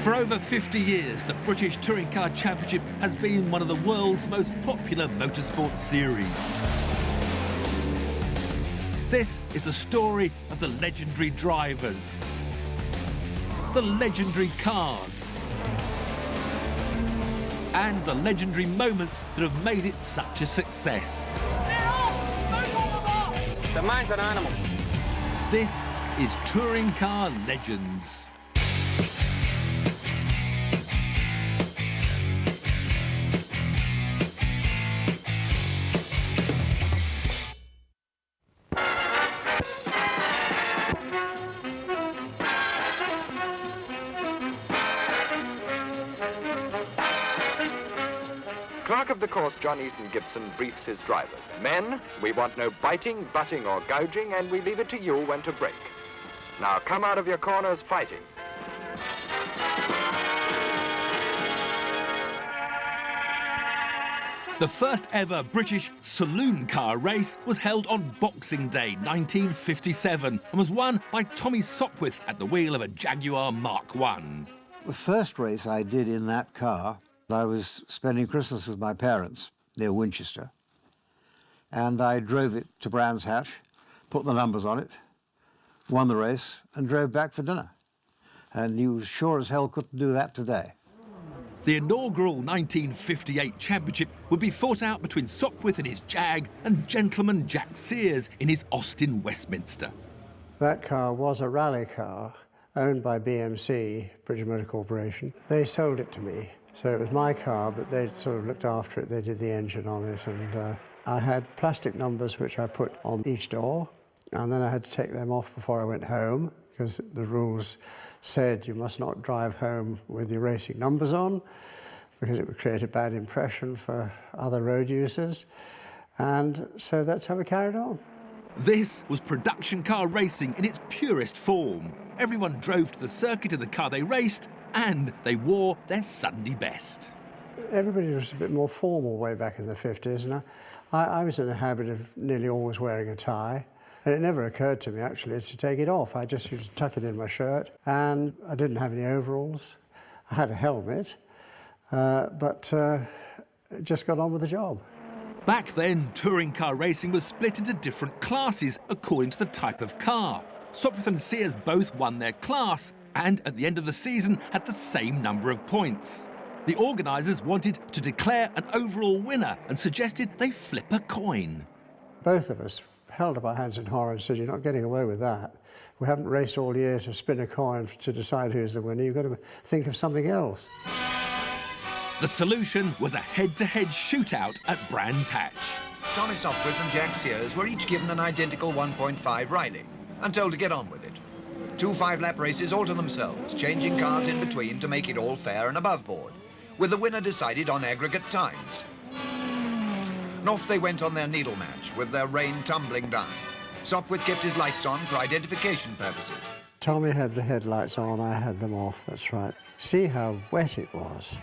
For over 50 years, the British Touring Car Championship has been one of the world's most popular motorsport series. This is the story of the legendary drivers, the legendary cars, and the legendary moments that have made it such a success. The man's an animal. This is Touring Car Legends. Clerk of the course John Easton Gibson briefs his drivers. Men, we want no biting, butting or gouging, and we leave it to you when to brake. Now come out of your corners fighting. The first ever British saloon car race was held on Boxing Day 1957 and was won by Tommy Sopwith at the wheel of a Jaguar Mark I. The first race I did in that car, I was spending Christmas with my parents near Winchester, and I drove it to Brands Hatch, put the numbers on it, won the race, and drove back for dinner. And you sure as hell couldn't do that today. The inaugural 1958 championship would be fought out between Sopwith in his Jag and gentleman Jack Sears in his Austin Westminster. That car was a rally car owned by BMC, British Motor Corporation. They sold it to me. So it was my car, but they sort of looked after it. They did the engine on it, and I had plastic numbers which I put on each door, and then I had to take them off before I went home, because the rules said you must not drive home with your racing numbers on, because it would create a bad impression for other road users. And so that's how we carried on. This was production car racing in its purest form. Everyone drove to the circuit in the car they raced, and they wore their Sunday best. Everybody was a bit more formal way back in the 50s, and I was in the habit of nearly always wearing a tie. And it never occurred to me, actually, to take it off. I just used to tuck it in my shirt, and I didn't have any overalls. I had a helmet, but just got on with the job. Back then, touring car racing was split into different classes according to the type of car. Sopwith and Sears both won their class, and at the end of the season had the same number of points. The organisers wanted to declare an overall winner and suggested they flip a coin. Both of us held up our hands in horror and said, "You're not getting away with that. We haven't raced all year to spin a coin to decide who's the winner. You've got to think of something else." The solution was a head-to-head shootout at Brands Hatch. Tommy Sopwith and Jack Sears were each given an identical 1.5 Riley and told to get on with it. 2 5-lap races all to themselves, changing cars in between to make it all fair and above board, with the winner decided on aggregate times. And off they went on their needle match, with their rain tumbling down. Sopwith kept his lights on for identification purposes. Tommy had the headlights on, I had them off, that's right. See how wet it was.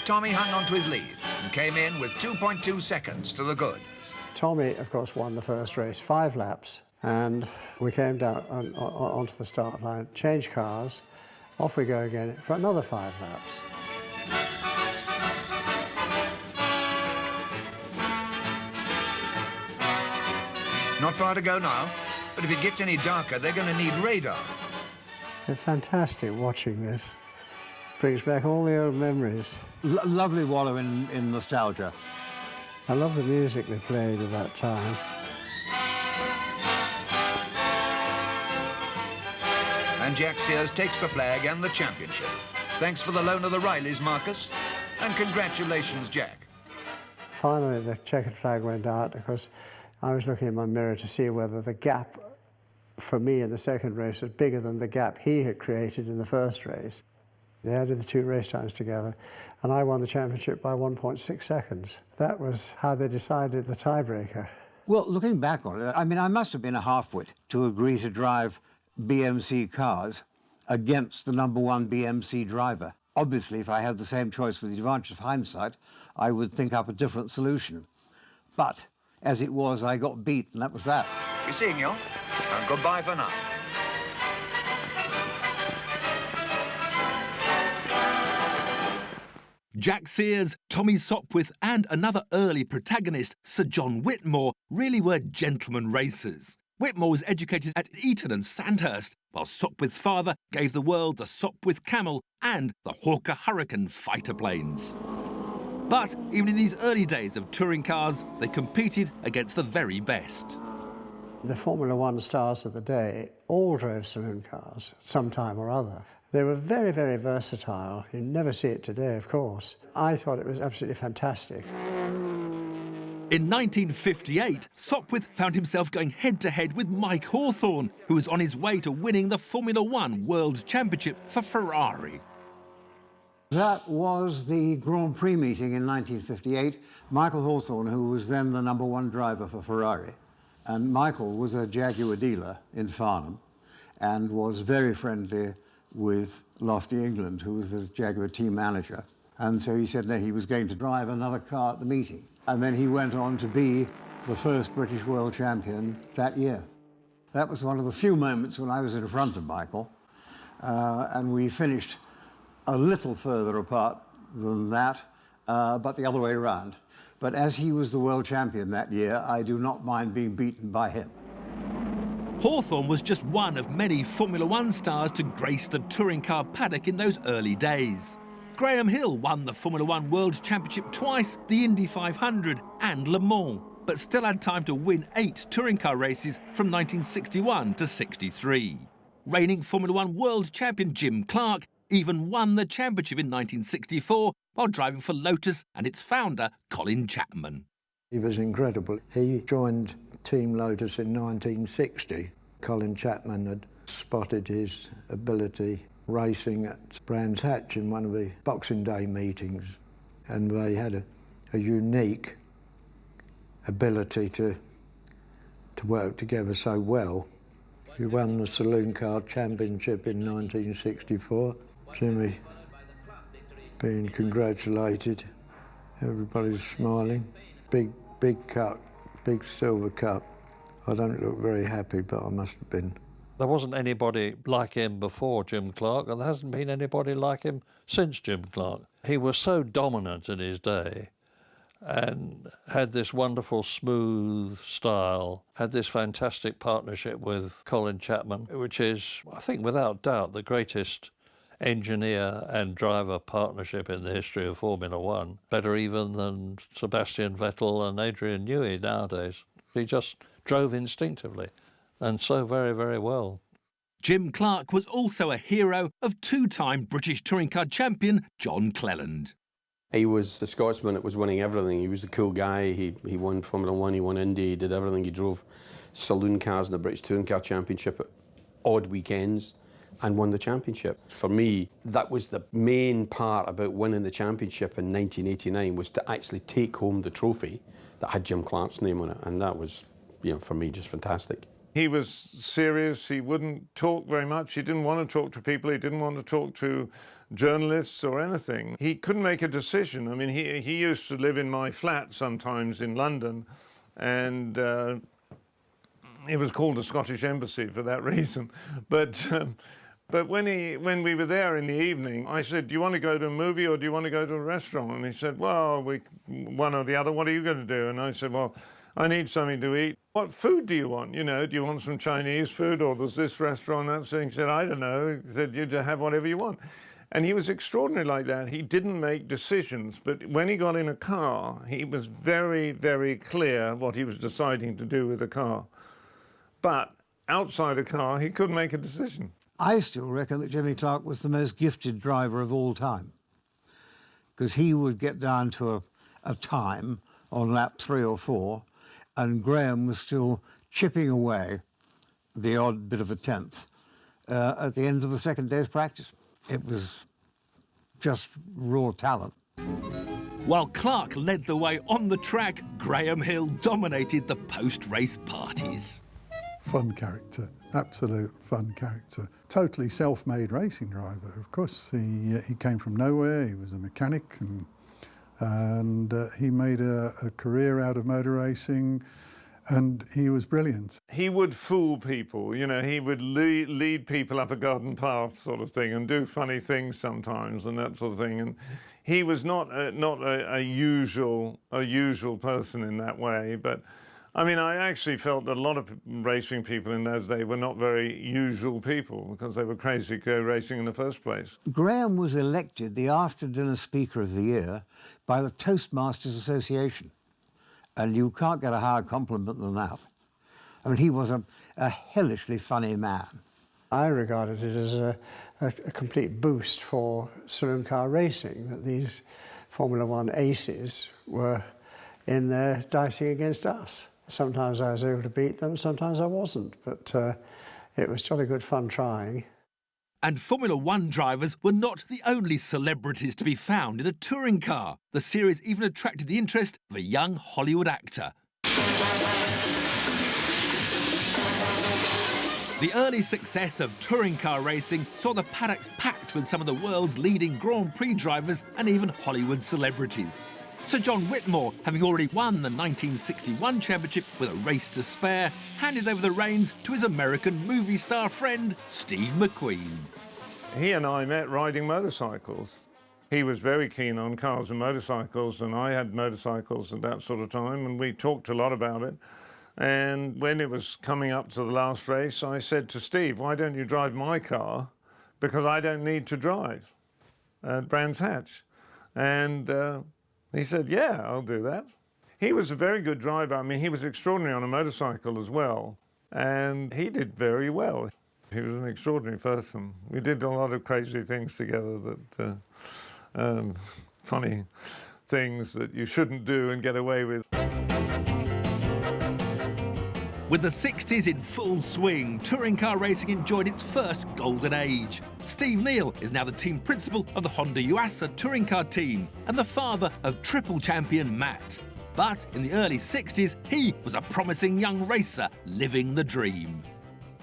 Tommy hung on to his lead and came in with 2.2 seconds to the good. Tommy, of course, won the first race, 5 laps, and we came down onto the start line, changed cars, off we go again for another 5 laps. Not far to go now, but if it gets any darker, they're going to need radar. It's fantastic watching this. Brings back all the old memories. Lovely wallow in nostalgia. I love the music they played at that time. And Jack Sears takes the flag and the championship. Thanks for the loan of the Rileys, Marcus, and congratulations, Jack. Finally, the checkered flag went out because I was looking in my mirror to see whether the gap for me in the second race was bigger than the gap he had created in the first race. They added the 2 race times together, and I won the championship by 1.6 seconds. That was how they decided the tiebreaker. Well, looking back on it, I mean, I must have been a half-wit to agree to drive BMC cars against the #1 BMC driver. Obviously, if I had the same choice with the advantage of hindsight, I would think up a different solution. But as it was, I got beat, and that was that. Be seeing you, and goodbye for now. Jack Sears, Tommy Sopwith and another early protagonist, Sir John Whitmore, really were gentlemen racers. Whitmore was educated at Eton and Sandhurst, while Sopwith's father gave the world the Sopwith Camel and the Hawker Hurricane fighter planes. But even in these early days of touring cars, they competed against the very best. The Formula One stars of the day all drove saloon cars at some time or other. They were very, very versatile. You never see it today, of course. I thought it was absolutely fantastic. In 1958, Sopwith found himself going head-to-head with Mike Hawthorn, who was on his way to winning the Formula One World Championship for Ferrari. That was the Grand Prix meeting in 1958. Michael Hawthorn, who was then the #1 driver for Ferrari, and Michael was a Jaguar dealer in Farnham and was very friendly with Lofty England, who was the Jaguar team manager. And so he said no, he was going to drive another car at the meeting. And then he went on to be the first British world champion that year. That was one of the few moments when I was in front of Michael, and we finished a little further apart than that, but the other way around. But as he was the world champion that year, I do not mind being beaten by him. Hawthorn was just one of many Formula One stars to grace the touring car paddock in those early days. Graham Hill won the Formula One World Championship twice, the Indy 500 and Le Mans, but still had time to win 8 touring car races from 1961 to 63. Reigning Formula One World Champion Jim Clark even won the championship in 1964 while driving for Lotus and its founder, Colin Chapman. He was incredible. He joined Team Lotus in 1960. Colin Chapman had spotted his ability racing at Brands Hatch in one of the Boxing Day meetings, and they had a unique ability to work together so well. He won the Saloon Car Championship in 1964. Jimmy being congratulated, everybody's smiling. Big cup, big silver cup. I don't look very happy, but I must have been. There wasn't anybody like him before Jim Clark, and there hasn't been anybody like him since Jim Clark. He was so dominant in his day and had this wonderful smooth style, had this fantastic partnership with Colin Chapman, which is, I think, without doubt, the greatest engineer and driver partnership in the history of Formula One. Better even than Sebastian Vettel and Adrian Newey nowadays. He just drove instinctively, and so very, very well. Jim Clark was also a hero of 2-time British touring car champion John Cleland. He was the Scotsman that was winning everything. He was the cool guy. He won Formula One, he won Indy, he did everything. He drove saloon cars in the British Touring Car Championship at odd weekends and won the championship. For me, that was the main part about winning the championship in 1989, was to actually take home the trophy that had Jim Clark's name on it, and that was, you know, for me, just fantastic. He was serious, he wouldn't talk very much, he didn't want to talk to people, he didn't want to talk to journalists or anything. He couldn't make a decision. I mean, he used to live in my flat sometimes in London, and it was called the Scottish Embassy for that reason. But when we were there in the evening, I said, do you want to go to a movie or do you want to go to a restaurant? And he said, well, one or the other, what are you going to do? And I said, well, I need something to eat. What food do you want? You know, do you want some Chinese food, or there's this restaurant, that thing? He said, I don't know. He said, you have whatever you want. And he was extraordinary like that. He didn't make decisions, but when he got in a car, he was very, very clear what he was deciding to do with the car. But outside a car, he couldn't make a decision. I still reckon that Jimmy Clark was the most gifted driver of all time, because he would get down to a time on lap 3 or 4, and Graham was still chipping away the odd bit of a tenth at the end of the second day's practice. It was just raw talent. While Clark led the way on the track, Graham Hill dominated the post-race parties. Fun character, absolute fun character. Totally self-made racing driver, of course. He came from nowhere, he was a mechanic, and he made a career out of motor racing, and he was brilliant. He would fool people, you know, he would lead people up a garden path sort of thing and do funny things sometimes and that sort of thing. And he was not a usual person in that way. But I mean, I actually felt that a lot of racing people in those days were not very usual people because they were crazy to go racing in the first place. Graham was elected the after-dinner Speaker of the Year by the Toastmasters Association. And you can't get a higher compliment than that. I mean, he was a hellishly funny man. I regarded it as a complete boost for saloon car racing, that these Formula One aces were in there dicing against us. Sometimes I was able to beat them, sometimes I wasn't, but it was jolly good fun trying. And Formula One drivers were not the only celebrities to be found in a touring car. The series even attracted the interest of a young Hollywood actor. The early success of touring car racing saw the paddocks packed with some of the world's leading Grand Prix drivers and even Hollywood celebrities. Sir John Whitmore, having already won the 1961 championship with a race to spare, handed over the reins to his American movie star friend, Steve McQueen. He and I met riding motorcycles. He was very keen on cars and motorcycles, and I had motorcycles at that sort of time, and we talked a lot about it. And when it was coming up to the last race, I said to Steve, why don't you drive my car? Because I don't need to drive at Brands Hatch. And he said, yeah, I'll do that. He was a very good driver. I mean, he was extraordinary on a motorcycle as well. And he did very well. He was an extraordinary person. We did a lot of crazy things together, that funny things that you shouldn't do and get away with. With the 60s in full swing, touring car racing enjoyed its first golden age. Steve Neal is now the team principal of the Honda Yuasa touring car team and the father of triple champion Matt. But in the early 60s, he was a promising young racer living the dream.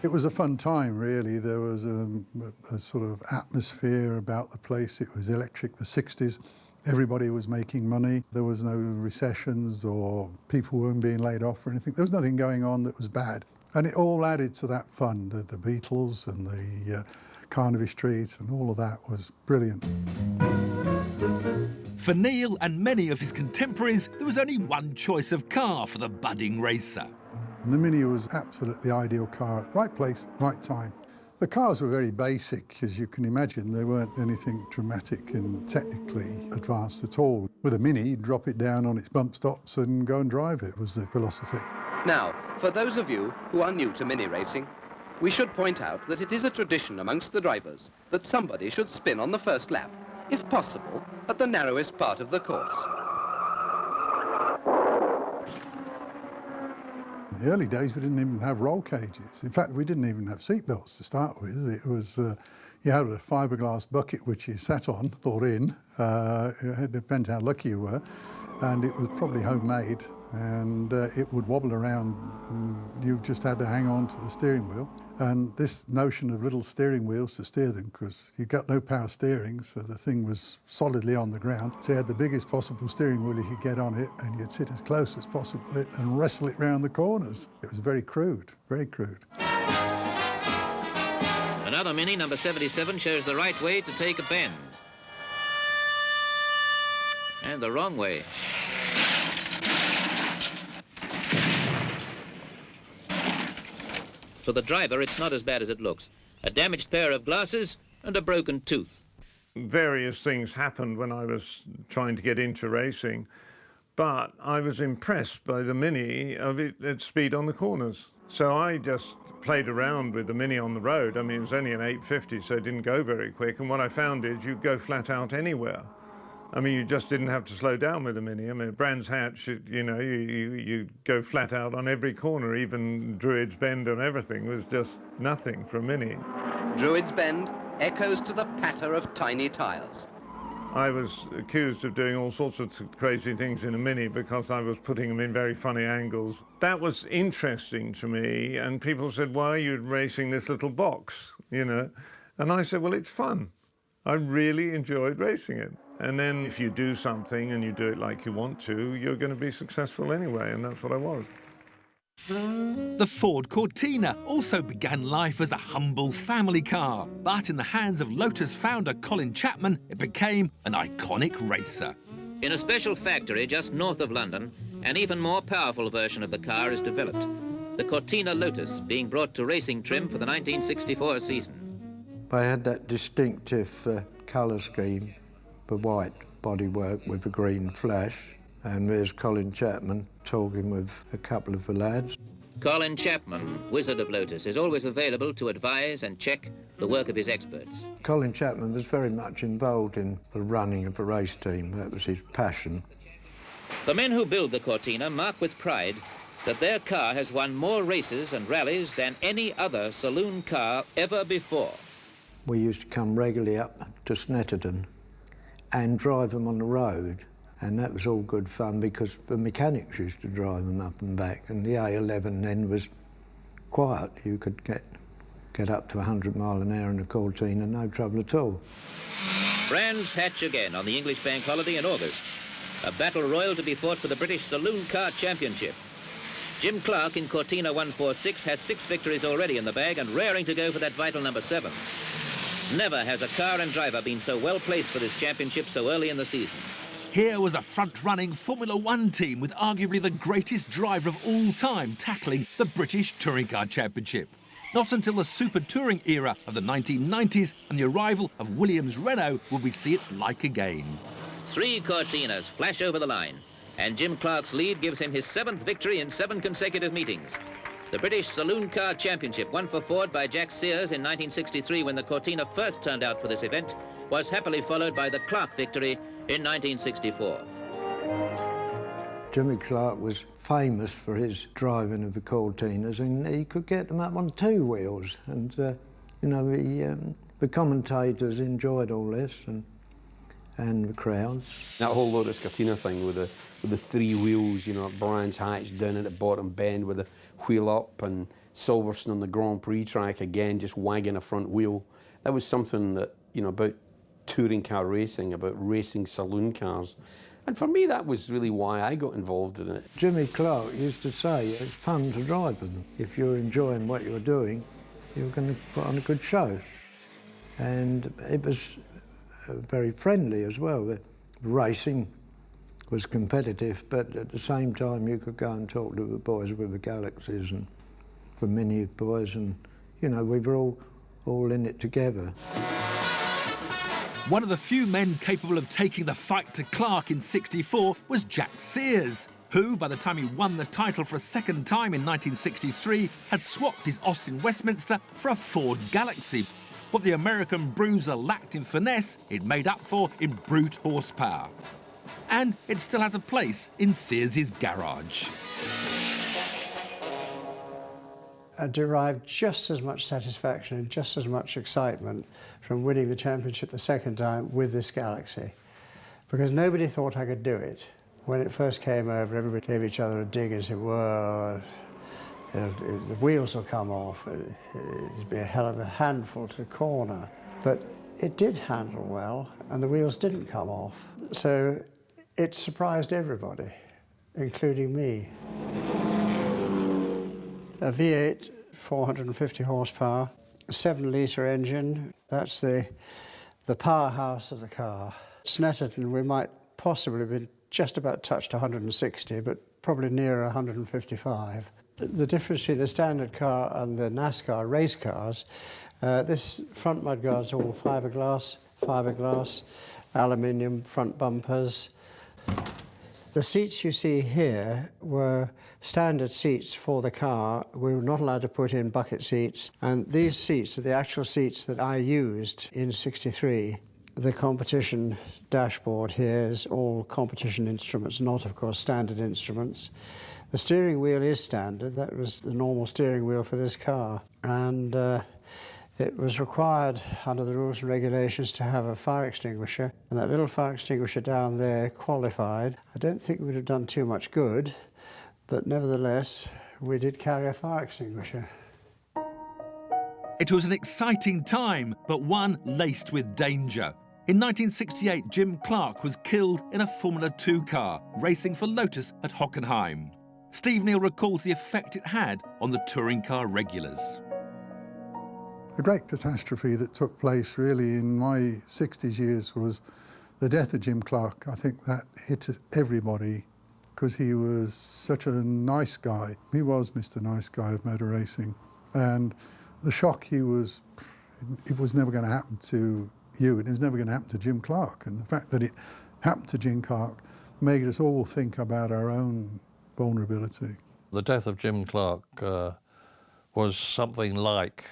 It was a fun time, really. There was a sort of atmosphere about the place. It was electric, the 60s. Everybody was making money. There was no recessions or people weren't being laid off or anything. There was nothing going on that was bad. And it all added to that fun. The Beatles and the Carnaby Street and all of that was brilliant. For Neil and many of his contemporaries, there was only one choice of car for the budding racer. And the Mini was absolutely the ideal car. Right place, right time. The cars were very basic, as you can imagine. They weren't anything dramatic and technically advanced at all. With a Mini, you'd drop it down on its bump stops and go and drive it, was the philosophy. Now, for those of you who are new to Mini racing, we should point out that it is a tradition amongst the drivers that somebody should spin on the first lap, if possible, at the narrowest part of the course. In the early days, we didn't even have roll cages. In fact, we didn't even have seatbelts to start with. It was, you had a fiberglass bucket which you sat on or in. It depends how lucky you were. And it was probably homemade, and it would wobble around. And you just had to hang on to the steering wheel. And this notion of little steering wheels to steer them, because you got no power steering, so the thing was solidly on the ground. So you had the biggest possible steering wheel you could get on it, and you'd sit as close as possible and wrestle it round the corners. It was very crude, very crude. Another Mini, number 77, shows the right way to take a bend. And the wrong way. For the driver, it's not as bad as it looks. A damaged pair of glasses and a broken tooth. Various things happened when I was trying to get into racing, but I was impressed by the Mini of its speed on the corners. So I just played around with the Mini on the road. I mean, it was only an 850, so it didn't go very quick. And what I found is you'd go flat out anywhere. I mean, you just didn't have to slow down with the Mini. I mean, Brands Hatch, you know, you go flat out on every corner, even Druids Bend and everything was just nothing for a Mini. Druids Bend echoes to the patter of tiny tyres. I was accused of doing all sorts of crazy things in a Mini because I was putting them in very funny angles. That was interesting to me, and people said, why are you racing this little box, you know? And I said, well, it's fun. I really enjoyed racing it. And then if you do something and you do it like you want to, you're going to be successful anyway, and that's what I was. The Ford Cortina also began life as a humble family car, but in the hands of Lotus founder Colin Chapman, it became an iconic racer. In a special factory just north of London, an even more powerful version of the car is developed. The Cortina Lotus being brought to racing trim for the 1964 season. They had that distinctive colour scheme, the white bodywork with the green flash, and there's Colin Chapman talking with a couple of the lads. Colin Chapman, Wizard of Lotus, is always available to advise and check the work of his experts. Colin Chapman was very much involved in the running of the race team. That was his passion. The men who build the Cortina mark with pride that their car has won more races and rallies than any other saloon car ever before. We used to come regularly up to Snetterton and drive them on the road, and that was all good fun because the mechanics used to drive them up and back, and the A11 then was quiet. You could get up to 100 mile an hour in a Cortina, no trouble at all. Brands hatch again on the English bank holiday in August. A battle royal to be fought for the British Saloon Car Championship. Jim Clark in Cortina 146 has 6 victories already in the bag and raring to go for that vital number 7. Never has a car and driver been so well placed for this championship so early in the season. Here was a front-running Formula One team with arguably the greatest driver of all time tackling the British Touring Car Championship. Not until the Super Touring era of the 1990s and the arrival of Williams-Renault will we see its like again. 3 Cortinas flash over the line, and Jim Clark's lead gives him his 7th victory in 7 consecutive meetings. The British Saloon Car Championship, won for Ford by Jack Sears in 1963 when the Cortina first turned out for this event, was happily followed by the Clark victory in 1964. Jimmy Clark was famous for his driving of the Cortinas, and he could get them up on 2 wheels. And, you know, the commentators enjoyed all this, and the crowds. That whole Lotus Cortina thing with the 3 wheels, you know, at Brands Hatch down at the bottom bend with the wheel up, and Silverstone on the Grand Prix track again, just wagging a front wheel. That was something that, you know, about touring car racing, about racing saloon cars. And for me, that was really why I got involved in it. Jimmy Clark used to say it's fun to drive them. If you're enjoying what you're doing, you're going to put on a good show. And it was very friendly as well. The racing was competitive, but at the same time you could go and talk to the boys with the Galaxies and the Mini boys, and you know, we were all in it together. One of the few men capable of taking the fight to Clark in '64 was Jack Sears, who, by the time he won the title for a 2nd time in 1963, had swapped his Austin Westminster for a Ford Galaxy. What the American bruiser lacked in finesse, it made up for in brute horsepower. And it still has a place in Sears's garage. I derived just as much satisfaction and just as much excitement from winning the championship the 2nd time with this Galaxy, because nobody thought I could do it. When it first came over, everybody gave each other a dig and said, well, the wheels will come off, it'd be a hell of a handful to corner. But it did handle well, and the wheels didn't come off. So it surprised everybody, including me. A V8, 450 horsepower, 7-litre engine. That's the powerhouse of the car. Snetterton, we might possibly have been just about touched 160, but probably nearer 155. The difference between the standard car and the NASCAR race cars, this front mudguard's all fiberglass, aluminium front bumpers. The seats you see here were standard seats for the car. We were not allowed to put in bucket seats, and these seats are the actual seats that I used in '63. The competition dashboard here is all competition instruments, not, of course, standard instruments. The steering wheel is standard. That was the normal steering wheel for this car. And it was required under the rules and regulations to have a fire extinguisher. And that little fire extinguisher down there qualified. I don't think it would have done too much good, but nevertheless, we did carry a fire extinguisher. It was an exciting time, but one laced with danger. In 1968, Jim Clark was killed in a Formula 2 car, racing for Lotus at Hockenheim. Steve Neal recalls the effect it had on the touring car regulars. The great catastrophe that took place really in my 60s years was the death of Jim Clark. I think that hit everybody because he was such a nice guy. He was Mr. Nice Guy of motor racing. And the shock it was never going to happen to you, and it was never going to happen to Jim Clark. And the fact that it happened to Jim Clark made us all think about our own vulnerability. The death of Jim Clark was something like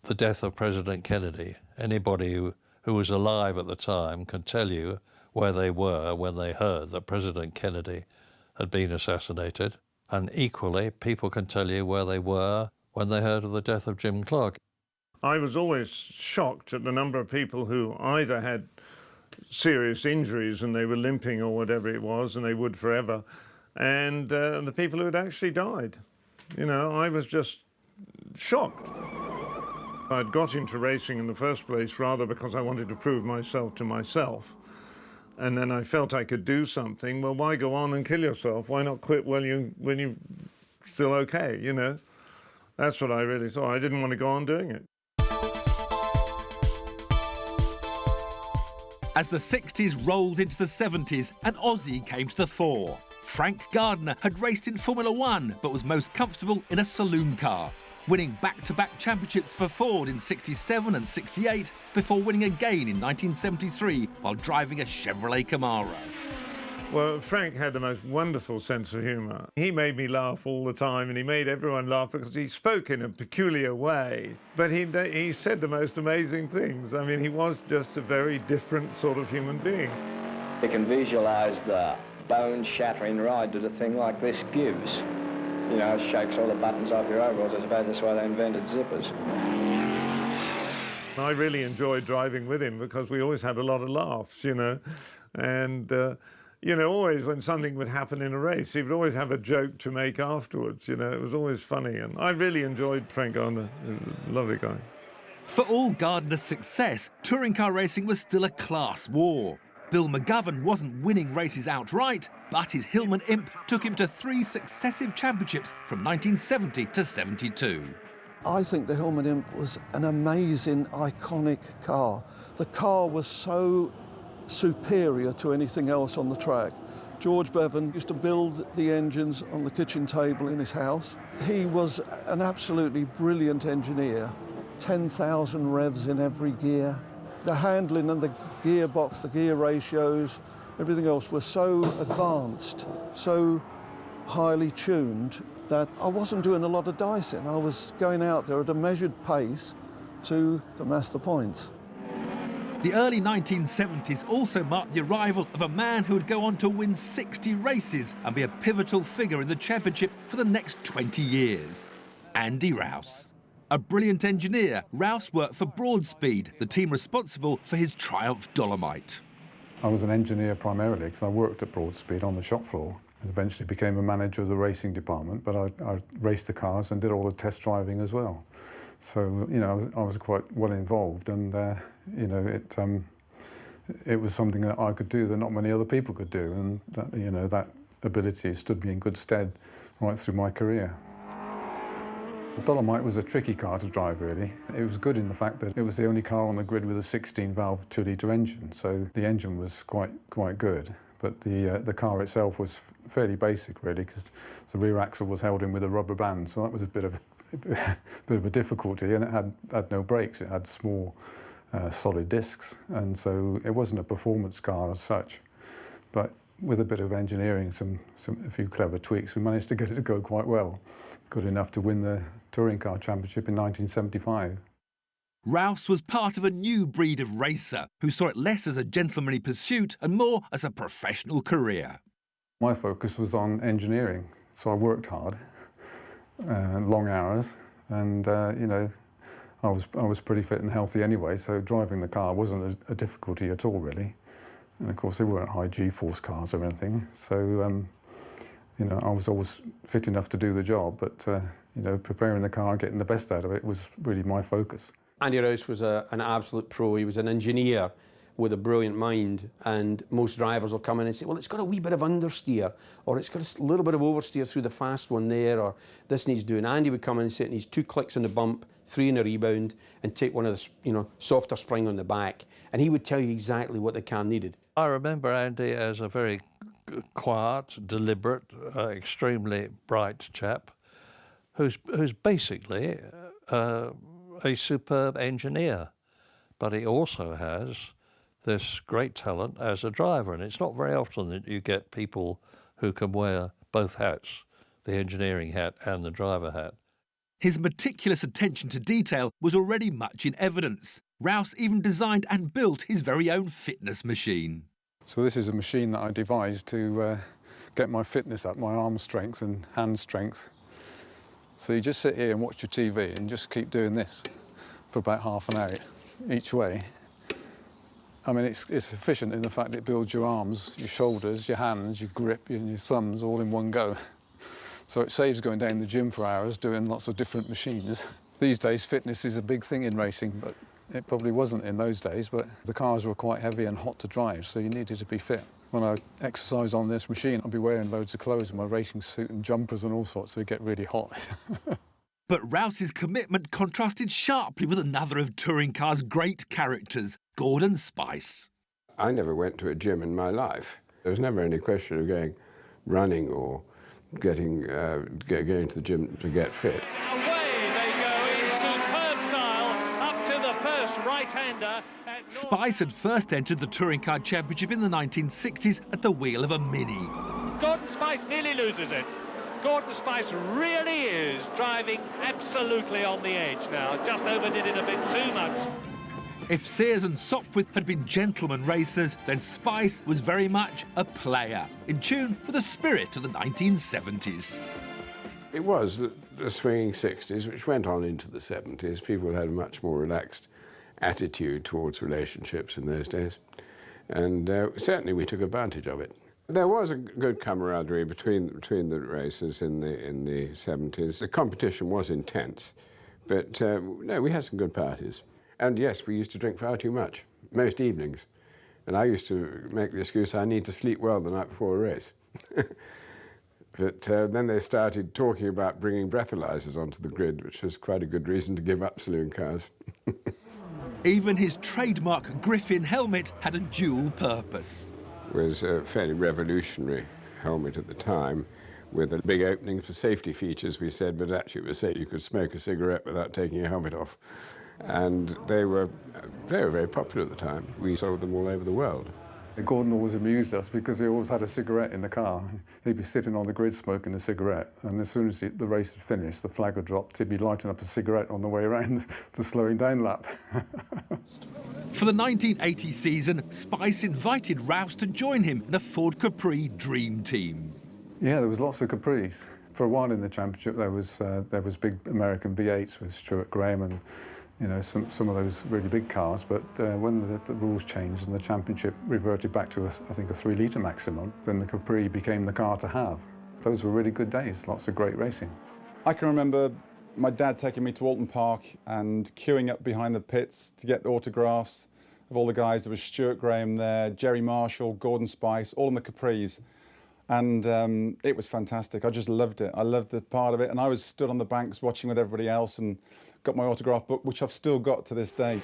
the death of President Kennedy. Anybody who was alive at the time can tell you where they were when they heard that President Kennedy had been assassinated. And equally, people can tell you where they were when they heard of the death of Jim Clark. I was always shocked at the number of people who either had serious injuries and they were limping or whatever it was, and they would forever, and the people who had actually died. You know, I was just shocked. I'd got into racing in the first place rather because I wanted to prove myself to myself. And then I felt I could do something. Well, why go on and kill yourself? Why not quit when you're still okay, you know? That's what I really thought. I didn't want to go on doing it. As the 60s rolled into the 70s, an Aussie came to the fore. Frank Gardner had raced in Formula One, but was most comfortable in a saloon car, winning back-to-back championships for Ford in '67 and '68 before winning again in 1973 while driving a Chevrolet Camaro. Well, Frank had the most wonderful sense of humour. He made me laugh all the time, and he made everyone laugh because he spoke in a peculiar way. But he said the most amazing things. I mean, he was just a very different sort of human being. You can visualise the bone-shattering ride that a thing like this gives. You know, it shakes all the buttons off your overalls. I suppose that's why they invented zippers. I really enjoyed driving with him because we always had a lot of laughs, you know. And, you know, always when something would happen in a race, he would always have a joke to make afterwards, you know. It was always funny. And I really enjoyed Frank Gardner. He was a lovely guy. For all Gardner's success, touring car racing was still a class war. Bill McGovern wasn't winning races outright, but his Hillman Imp took him to 3 successive championships from 1970 to 72. I think the Hillman Imp was an amazing, iconic car. The car was so superior to anything else on the track. George Bevan used to build the engines on the kitchen table in his house. He was an absolutely brilliant engineer. 10,000 revs in every gear. The handling and the gearbox, the gear ratios, everything else was so advanced, so highly tuned that I wasn't doing a lot of dicing. I was going out there at a measured pace to amass the points. The early 1970s also marked the arrival of a man who would go on to win 60 races and be a pivotal figure in the championship for the next 20 years, Andy Rouse. A brilliant engineer, Rouse worked for Broadspeed, the team responsible for his Triumph Dolomite. I was an engineer primarily because I worked at Broadspeed on the shop floor and eventually became a manager of the racing department, but I raced the cars and did all the test driving as well. So, you know, I was quite well involved, and, you know, it was something that I could do that not many other people could do, and that, you know, that ability stood me in good stead right through my career. The Dolomite was a tricky car to drive, really. It was good in the fact that it was the only car on the grid with a 16-valve 2-litre engine, so the engine was quite good. But the car itself was fairly basic, really, because the rear axle was held in with a rubber band, so that was a bit of a difficulty, and it had no brakes. It had small, solid discs, and so it wasn't a performance car as such. But with a bit of engineering, a few clever tweaks, we managed to get it to go quite well. Good enough to win the Touring Car Championship in 1975. Rouse was part of a new breed of racer who saw it less as a gentlemanly pursuit and more as a professional career. My focus was on engineering, so I worked hard, long hours, and you know, I was pretty fit and healthy anyway, so driving the car wasn't a difficulty at all, really. And of course, they weren't high G-force cars or anything, so you know, I was always fit enough to do the job, but you know, preparing the car, getting the best out of it was really my focus. Andy Rouse was an absolute pro. He was an engineer, with a brilliant mind, and most drivers will come in and say, well, it's got a wee bit of understeer, or it's got a little bit of oversteer through the fast one there, or this needs doing. Andy would come in and say it needs 2 clicks on the bump, 3 in a rebound, and take one of the softer spring on the back, and he would tell you exactly what the car needed. I remember Andy as a very quiet, deliberate, extremely bright chap, who's basically a superb engineer, but he also has this great talent as a driver, and it's not very often that you get people who can wear both hats, the engineering hat and the driver hat. His meticulous attention to detail was already much in evidence. Rouse even designed and built his very own fitness machine. So this is a machine that I devised to get my fitness up, my arm strength and hand strength. So you just sit here and watch your TV and just keep doing this for about half an hour each way. I mean, it's efficient in the fact it builds your arms, your shoulders, your hands, your grip, and your thumbs all in one go. So it saves going down the gym for hours doing lots of different machines. These days, fitness is a big thing in racing, but it probably wasn't in those days, but the cars were quite heavy and hot to drive, so you needed to be fit. When I exercise on this machine, I'll be wearing loads of clothes, my racing suit and jumpers and all sorts, so you get really hot. But Rouse's commitment contrasted sharply with another of touring cars' great characters, Gordon Spice. I never went to a gym in my life. There was never any question of going running or going to the gym to get fit. Away they go in superb style up to the first right-hander. Spice had first entered the Touring Car Championship in the 1960s at the wheel of a Mini. Gordon Spice nearly loses it. Gordon Spice really is driving absolutely on the edge now. Just overdid it a bit too much. If Sears and Sopwith had been gentlemen racers, then Spice was very much a player, in tune with the spirit of the 1970s. It was the swinging 60s, which went on into the 70s. People had a much more relaxed attitude towards relationships in those days, and certainly we took advantage of it. There was a good camaraderie between the racers in the 70s. The competition was intense, but no, we had some good parties. And yes, we used to drink far too much, most evenings. And I used to make the excuse I need to sleep well the night before a race. But then they started talking about bringing breathalyzers onto the grid, which was quite a good reason to give up saloon cars. Even his trademark Griffin helmet had a dual purpose. It was a fairly revolutionary helmet at the time, with a big opening for safety features, we said, but actually it was said you could smoke a cigarette without taking your helmet off. And they were very, very popular at the time. We sold them all over the world. Gordon always amused us because he always had a cigarette in the car. He'd be sitting on the grid smoking a cigarette, and as soon as the race had finished, the flag had dropped, he'd be lighting up a cigarette on the way around the slowing down lap. For the 1980 season, Spice invited Rouse to join him in a Ford Capri Dream Team. Yeah, there was lots of Capris. For a while in the championship, there was big American V8s with Stuart Graham and some of those really big cars, but when the rules changed and the championship reverted back to, I think, a 3-litre maximum, then the Capri became the car to have. Those were really good days, lots of great racing. I can remember my dad taking me to Alton Park and queuing up behind the pits to get autographs of all the guys. There was Stuart Graham there, Jerry Marshall, Gordon Spice, all in the Capris. And it was fantastic. I just loved it. I loved the part of it. And I was stood on the banks watching with everybody else and got my autograph book, which I've still got to this day.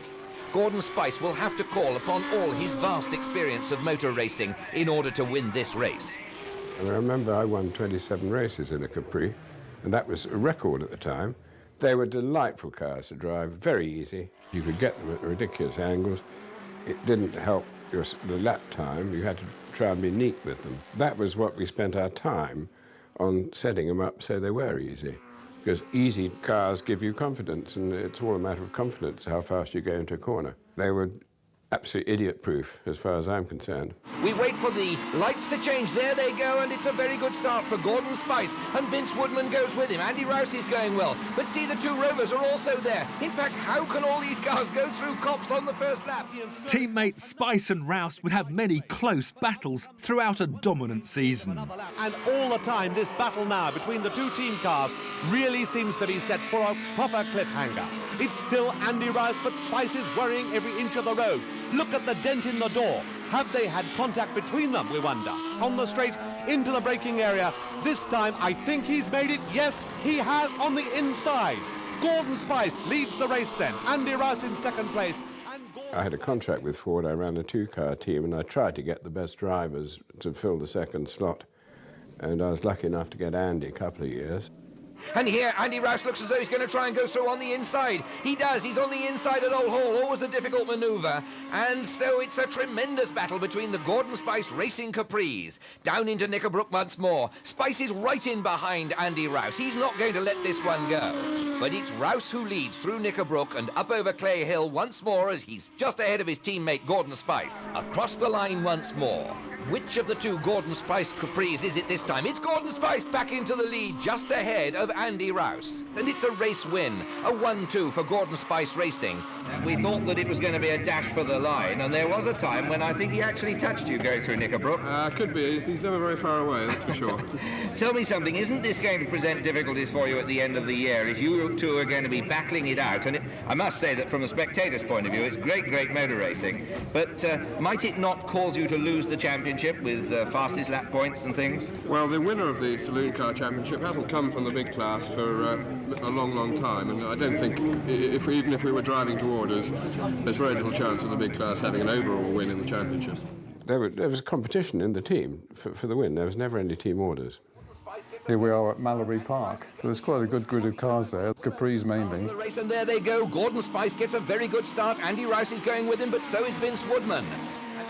Gordon Spice will have to call upon all his vast experience of motor racing in order to win this race. And I remember I won 27 races in a Capri, and that was a record at the time. They were delightful cars to drive, very easy. You could get them at ridiculous angles. It didn't help the lap time. You had to try and be neat with them. That was what we spent our time on, setting them up so they were easy. Because easy cars give you confidence, and it's all a matter of confidence how fast you go into a corner. They were absolutely idiot-proof, as far as I'm concerned. We wait for the lights to change. There they go, and it's a very good start for Gordon Spice. And Vince Woodman goes with him. Andy Rouse is going well. But see, the two Rovers are also there. In fact, how can all these cars go through cops on the first lap? Teammates Spice and Rouse would have many close battles throughout a dominant season. And all the time, this battle now between the two team cars really seems to be set for a proper cliffhanger. It's still Andy Rouse, but Spice is worrying every inch of the road. Look at the dent in the door. Have they had contact between them, we wonder? On the straight, into the braking area. This time, I think he's made it. Yes, he has on the inside. Gordon Spice leads the race then. Andy Rouse in second place. I had a contract with Ford. I ran a two-car team, and I tried to get the best drivers to fill the second slot. And I was lucky enough to get Andy a couple of years. And here, Andy Rouse looks as though he's going to try and go through on the inside. He does. He's on the inside at Old Hall. Always a difficult manoeuvre. And so it's a tremendous battle between the Gordon Spice Racing Capris. Down into Knickerbrook once more. Spice is right in behind Andy Rouse. He's not going to let this one go. But it's Rouse who leads through Knickerbrook and up over Clay Hill once more as he's just ahead of his teammate Gordon Spice. Across the line once more. Which of the two Gordon Spice Capris is it this time? It's Gordon Spice back into the lead, just ahead of Andy Rouse. And it's a race win, a 1-2 for Gordon Spice Racing. We thought that it was going to be a dash for the line, and there was a time when I think he actually touched you going through Knickerbrook. Could be. He's never very far away, that's for sure. Tell me something, isn't this going to present difficulties for you at the end of the year if you two are going to be battling it out? And I must say that from a spectator's point of view, it's great, great motor racing. But might it not cause you to lose the championship with fastest lap points and things? Well, the winner of the Saloon Car Championship hasn't come from the big class for a long, long time, and I don't think, even if we were driving to orders, there's very little chance of the big class having an overall win in the championship. There was a competition in the team for the win. There was never any team orders. Here we are at Mallory Park. There's quite a good grid of cars there, Capris mainly. The race, and there they go. Gordon Spice gets a very good start. Andy Rouse is going with him, but so is Vince Woodman.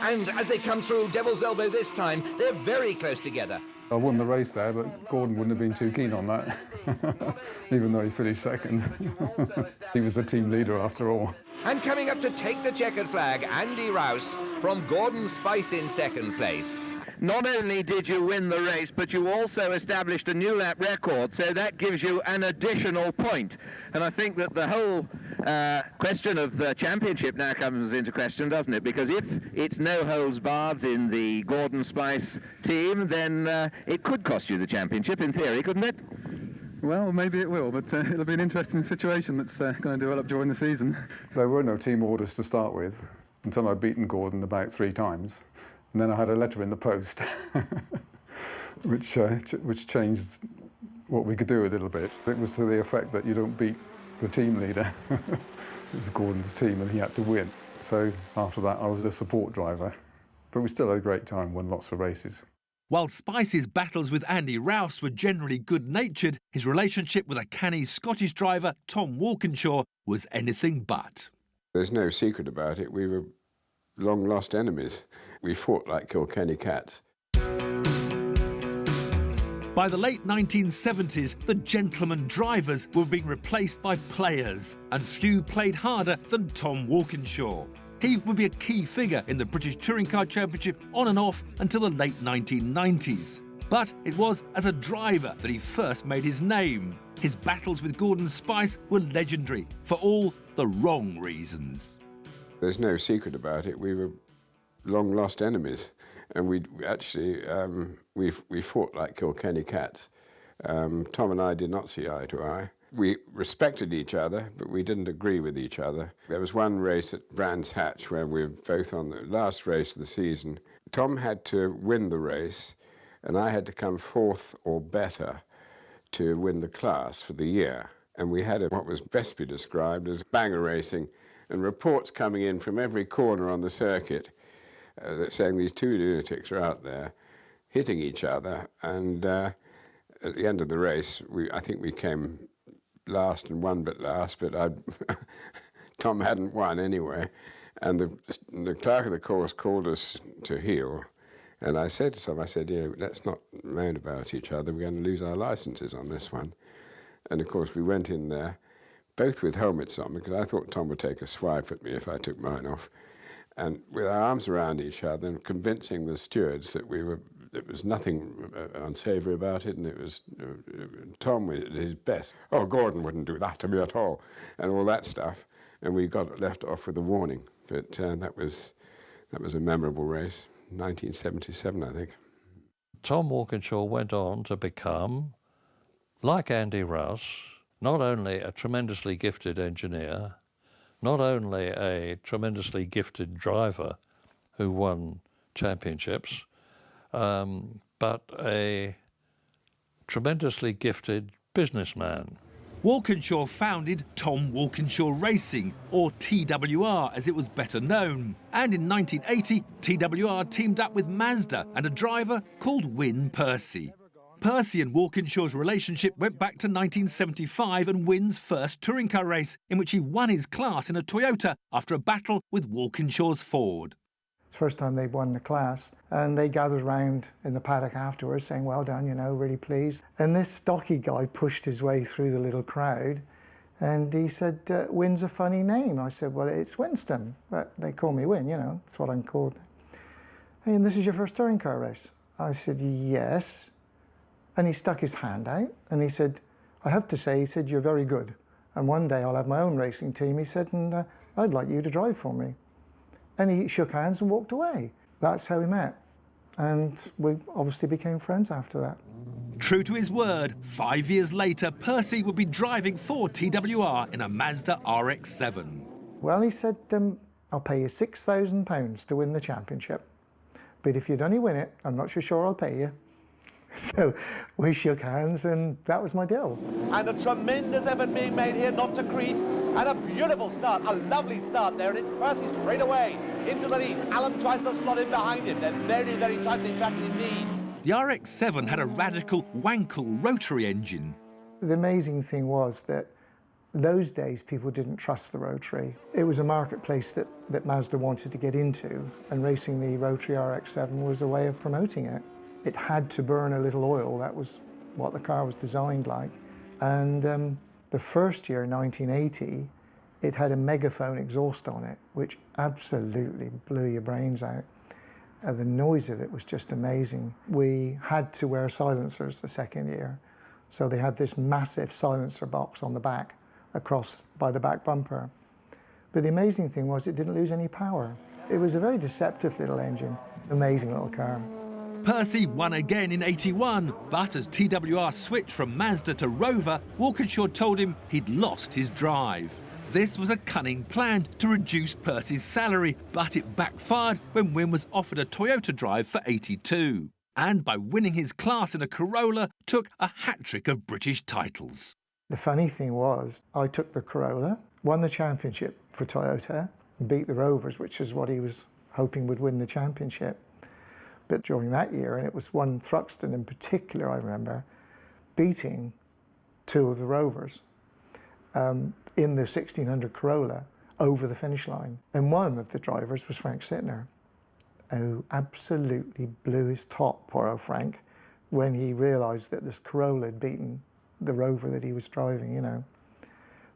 And as they come through Devil's Elbow this time, they're very close together. I won the race there, but Gordon wouldn't have been too keen on that, even though he finished second. He was the team leader after all. And coming up to take the checkered flag, Andy Rouse from Gordon Spice in second place. Not only did you win the race, but you also established a new lap record, so that gives you an additional point. And I think that the whole question of the championship now comes into question, doesn't it? Because if it's no holds barred in the Gordon Spice team, then it could cost you the championship in theory, couldn't it? Well, maybe it will, but it'll be an interesting situation that's going to develop during the season. There were no team orders to start with until I'd beaten Gordon about 3 times. And then I had a letter in the post, which changed what we could do a little bit. It was to the effect that you don't beat the team leader. It was Gordon's team and he had to win. So after that, I was a support driver. But we still had a great time, won lots of races. While Spice's battles with Andy Rouse were generally good-natured, his relationship with a canny Scottish driver, Tom Walkinshaw, was anything but. There's no secret about it. We were long-lost enemies. We fought like Kilkenny cats. By the late 1970s, the gentleman drivers were being replaced by players, and few played harder than Tom Walkinshaw. He would be a key figure in the British Touring Car Championship on and off until the late 1990s. But it was as a driver that he first made his name. His battles with Gordon Spice were legendary for all the wrong reasons. There's no secret about it. We were long-lost enemies, and we actually we fought like Kilkenny cats. Tom and I did not see eye to eye. We respected each other, but we didn't agree with each other. There was one race at Brands Hatch where we were both on the last race of the season. Tom had to win the race, and I had to come 4th or better to win the class for the year. And we had what was best be described as banger racing, and reports coming in from every corner on the circuit that saying these 2 lunatics are out there hitting each other. And at the end of the race, I think we came last and won but last, but Tom hadn't won anyway. And the clerk of the course called us to heel. And I said to Tom, let's not moan about each other. We're going to lose our licenses on this one. And of course, we went in there, both with helmets on, because I thought Tom would take a swipe at me if I took mine off. And with our arms around each other and convincing the stewards that there was nothing unsavoury about it, and it was Tom at his best. Oh, Gordon wouldn't do that to me at all, and all that stuff. And we got left off with a warning. But that was a memorable race, 1977, I think. Tom Walkinshaw went on to become, like Andy Rouse, not only a tremendously gifted engineer, not only a tremendously gifted driver who won championships, but a tremendously gifted businessman. Walkinshaw founded Tom Walkinshaw Racing, or TWR as it was better known. And in 1980, TWR teamed up with Mazda and a driver called Wyn Percy. Percy and Walkinshaw's relationship went back to 1975 and Wyn's first touring car race, in which he won his class in a Toyota after a battle with Walkinshaw's Ford. It's the first time they'd won the class, and they gathered round in the paddock afterwards saying, well done, you know, really pleased. And this stocky guy pushed his way through the little crowd, and he said, Wyn's a funny name. I said, well, it's Winston, but they call me Wyn, you know, that's what I'm called. Hey, and this is your first touring car race? I said, yes. And he stuck his hand out, and he said, I have to say, he said, you're very good. And one day I'll have my own racing team, he said, and I'd like you to drive for me. And he shook hands and walked away. That's how we met. And we obviously became friends after that. True to his word, 5 years later, Percy would be driving for TWR in a Mazda RX-7. Well, he said, I'll pay you £6,000 to win the championship. But if you'd only win it, I'm not so sure I'll pay you. So we shook hands, and that was my deal. And a tremendous effort being made here not to creep. And a beautiful start, a lovely start there, and it's Percy straight away into the lead. Alan tries to slot in behind him. They're very, very tightly packed indeed. The RX-7 had a radical Wankel rotary engine. The amazing thing was that those days people didn't trust the rotary. It was a marketplace that Mazda wanted to get into, and racing the rotary RX-7 was a way of promoting it. It had to burn a little oil. That was what the car was designed like. And the first year, 1980, it had a megaphone exhaust on it, which absolutely blew your brains out. The noise of it was just amazing. We had to wear silencers the second year. So they had this massive silencer box on the back, across by the back bumper. But the amazing thing was it didn't lose any power. It was a very deceptive little engine, amazing little car. Percy won again in '81, but as TWR switched from Mazda to Rover, Walkinshaw told him he'd lost his drive. This was a cunning plan to reduce Percy's salary, but it backfired when Wyn was offered a Toyota drive for '82. And by winning his class in a Corolla, took a hat-trick of British titles. The funny thing was, I took the Corolla, won the championship for Toyota, and beat the Rovers, which is what he was hoping would win the championship. But during that year, and it was one Thruxton in particular, I remember, beating two of the Rovers in the 1600 Corolla over the finish line. And one of the drivers was Frank Sittner, who absolutely blew his top, poor old Frank, when he realised that this Corolla had beaten the Rover that he was driving, you know,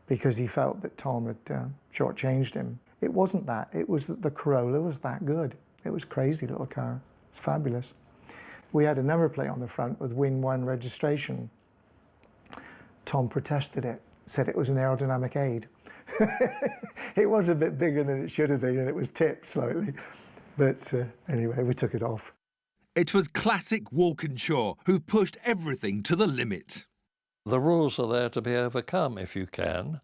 because he felt that Tom had shortchanged him. It wasn't that, it was that the Corolla was that good. It was a crazy little car. It's fabulous. We had a number plate on the front with Wyn 1 registration. Tom protested it, said it was an aerodynamic aid. It was a bit bigger than it should have been, and it was tipped slightly. But anyway, we took it off. It was classic Walkinshaw, who pushed everything to the limit. The rules are there to be overcome if you can,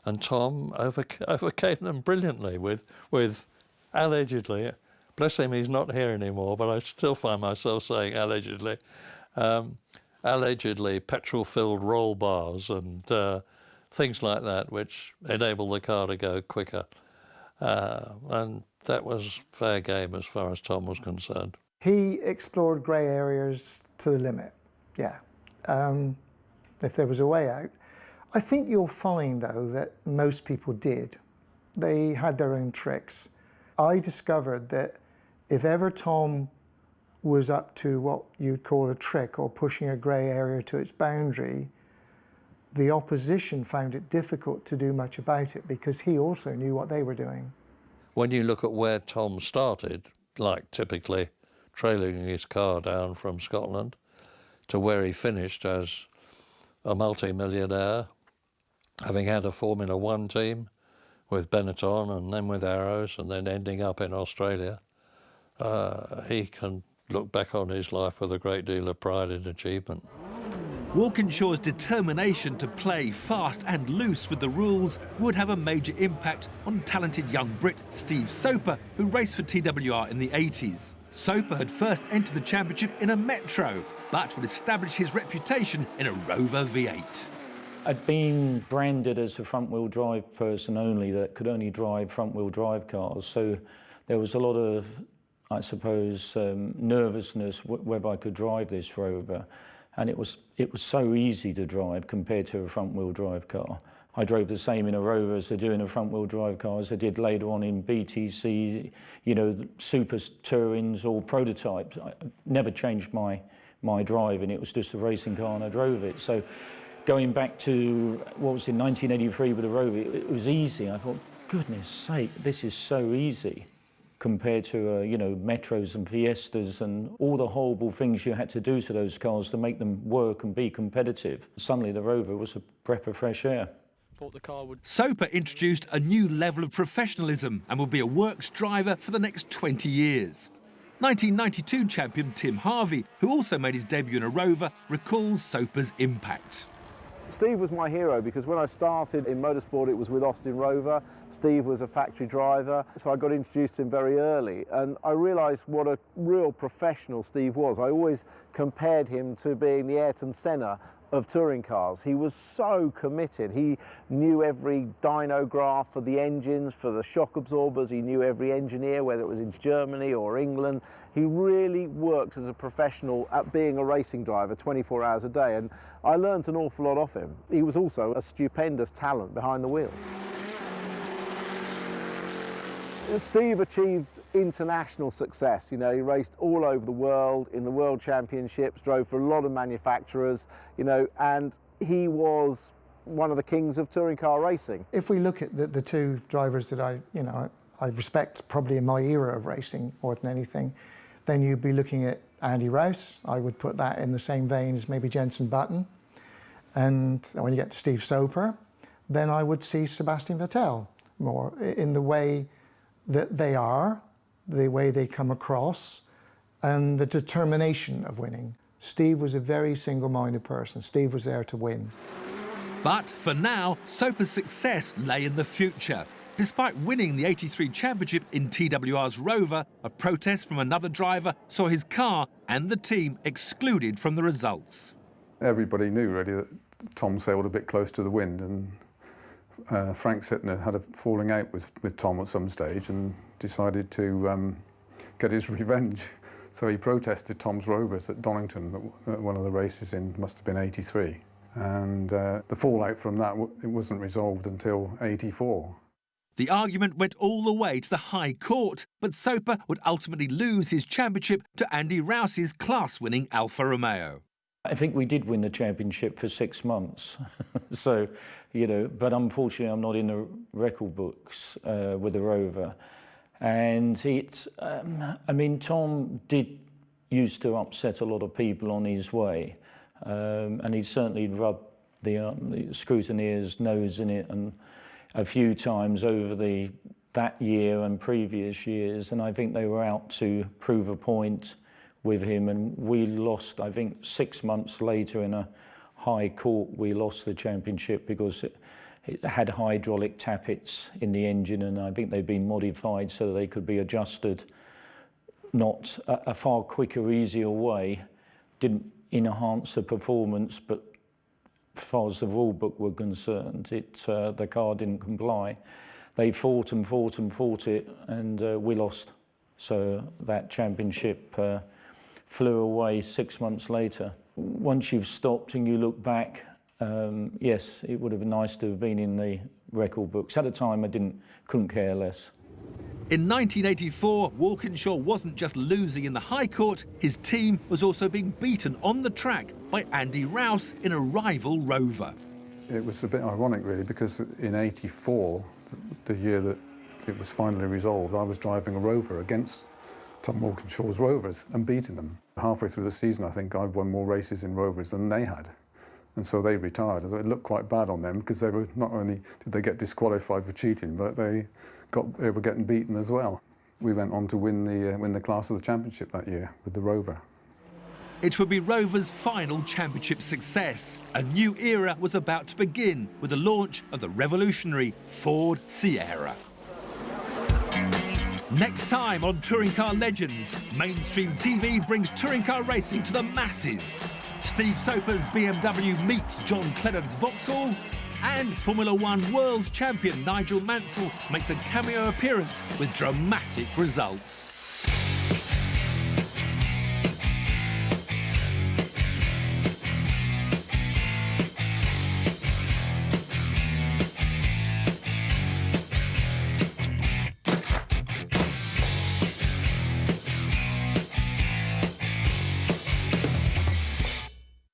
and Tom overcame them brilliantly with allegedly. Bless him, he's not here anymore, but I still find myself saying allegedly. Allegedly petrol-filled roll bars and things like that, which enable the car to go quicker. And that was fair game as far as Tom was concerned. He explored grey areas to the limit, yeah. If there was a way out. I think you'll find, though, that most people did. They had their own tricks. I discovered that if ever Tom was up to what you'd call a trick or pushing a grey area to its boundary, the opposition found it difficult to do much about it because he also knew what they were doing. When you look at where Tom started, like typically trailing his car down from Scotland, to where he finished as a multi-millionaire, having had a Formula One team with Benetton and then with Arrows and then ending up in Australia, he can look back on his life with a great deal of pride and achievement. Walkinshaw's determination to play fast and loose with the rules would have a major impact on talented young Brit Steve Soper, who raced for TWR in the 80s. Soper had first entered the championship in a Metro, but would establish his reputation in a Rover V8. I'd been branded as a front-wheel drive person only, that could only drive front-wheel drive cars, so there was a lot of, I suppose, nervousness whether I could drive this Rover. And it was so easy to drive compared to a front-wheel drive car. I drove the same in a Rover as I do in a front-wheel drive car as I did later on in Btcc, you know, Super Tourings or prototypes. I never changed my driving. It was just a racing car and I drove it. So going back to, what was it, 1983 with a Rover, it was easy. I thought, goodness sake, this is so easy, compared to, you know, Metros and Fiestas and all the horrible things you had to do to those cars to make them work and be competitive. Suddenly the Rover was a breath of fresh air. Soper introduced a new level of professionalism and will be a works driver for the next 20 years. 1992 champion Tim Harvey, who also made his debut in a Rover, recalls Soper's impact. Steve was my hero because when I started in motorsport, it was with Austin Rover. Steve was a factory driver, so I got introduced to him very early. And I realised what a real professional Steve was. I always compared him to being the Ayrton Senna of touring cars. He was so committed. He knew every dyno graph for the engines, for the shock absorbers. He knew every engineer, whether it was in Germany or England. He really worked as a professional at being a racing driver 24 hours a day, and I learnt an awful lot off him. He was also a stupendous talent behind the wheel. Steve achieved international success. You know, he raced all over the world in the World Championships, drove for a lot of manufacturers, you know, and he was one of the kings of touring car racing. If we look at the two drivers that I respect probably in my era of racing more than anything, then you'd be looking at Andy Rouse. I would put that in the same vein as maybe Jenson Button. And when you get to Steve Soper, then I would see Sebastian Vettel more in the way that they are, the way they come across, and the determination of winning. Steve was a very single-minded person. Steve was there to win. But for now, Soper's success lay in the future. Despite winning the '83 championship in TWR's Rover, a protest from another driver saw his car and the team excluded from the results. Everybody knew really that Tom sailed a bit close to the wind, and Frank Sittner had a falling out with Tom at some stage and decided to get his revenge. So he protested Tom's Rovers at Donington at one of the races in, must have been '83. And the fallout from that, it wasn't resolved until '84. The argument went all the way to the High Court, but Soper would ultimately lose his championship to Andy Rouse's class-winning Alfa Romeo. I think we did win the championship for 6 months. So, you know, but unfortunately I'm not in the record books with the Rover. And it's, I mean, Tom used to upset a lot of people on his way. And he certainly rubbed the scrutineer's nose in it and a few times over that year and previous years. And I think they were out to prove a point with him, and we lost, I think 6 months later in a High Court, we lost the championship because it had hydraulic tappets in the engine, and I think they'd been modified so that they could be adjusted, not a far quicker, easier way. Didn't enhance the performance, but as far as the rule book were concerned, the car didn't comply. They fought and fought and fought it, and we lost. So that championship flew away 6 months later. Once you've stopped and you look back, yes, it would have been nice to have been in the record books. At the time, I couldn't care less. In 1984, Walkinshaw wasn't just losing in the High Court, his team was also being beaten on the track by Andy Rouse in a rival Rover. It was a bit ironic, really, because in '84, the year that it was finally resolved, I was driving a Rover against Tom Walkinshaw's Rovers and beating them. Halfway through the season, I think I'd won more races in Rovers than they had. And so they retired. So it looked quite bad on them because they were, not only did they get disqualified for cheating, but they were getting beaten as well. We went on to win the class of the championship that year with the Rover. It would be Rover's final championship success. A new era was about to begin with the launch of the revolutionary Ford Sierra. Next time on Touring Car Legends, mainstream TV brings touring car racing to the masses. Steve Soper's BMW meets John Clennan's Vauxhall, and Formula One world champion Nigel Mansell makes a cameo appearance with dramatic results.